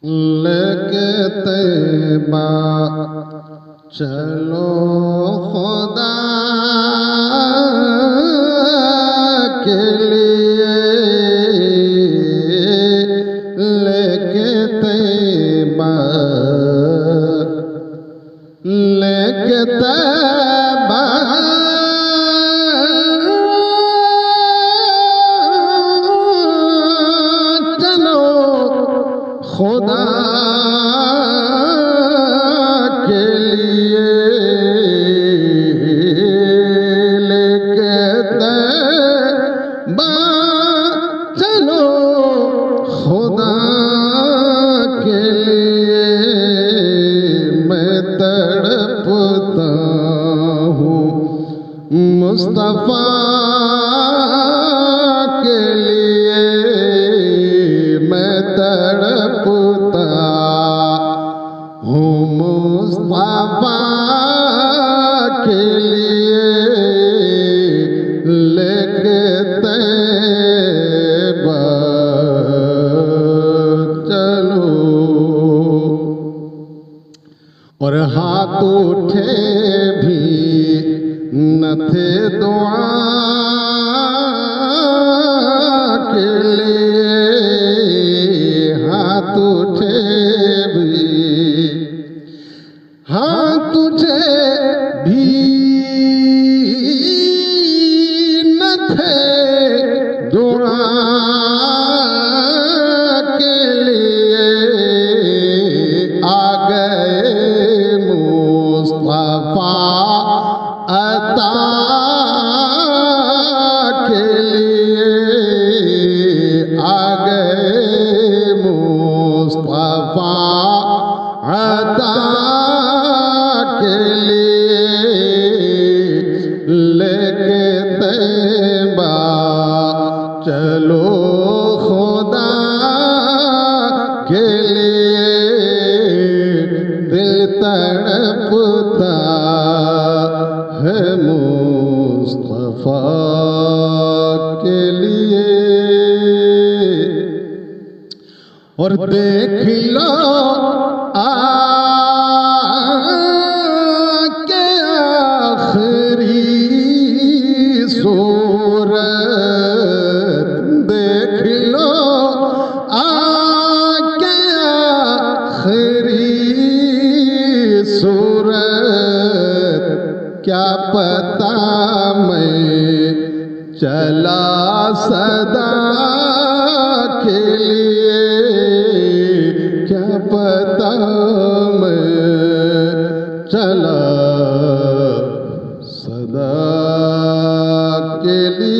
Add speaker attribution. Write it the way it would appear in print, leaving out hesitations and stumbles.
Speaker 1: लेके तैबा चलो खुदा के लिए, लेके तैबा, लेके तैबा चलो खुदा के लिए, लेके तैबा चलो खुदा के लिए। मैं तड़पता हूँ मुस्तफा के लिए, मैं तड़पता हूँ मुस्तफा के लिए, लेके तैबा चलो। और हाथ उठे भी न थे दुआ के लिए, हाथ उठे भी, हाथ उठे भी न थे दुआ के लिए। आ गए मुस्तफा अता के लिए, आ गए मुस्तफा अता के लिए, लेके तैबा चलो खुदा के लिए। दिल तड़पता है मुस्तफा के लिए। और देख लो के आखिरी सूरत, देख लो के आखिरी सूरत। क्या पता मैं चला सदा के लिए, क्या पता मैं चला सदा के लिए।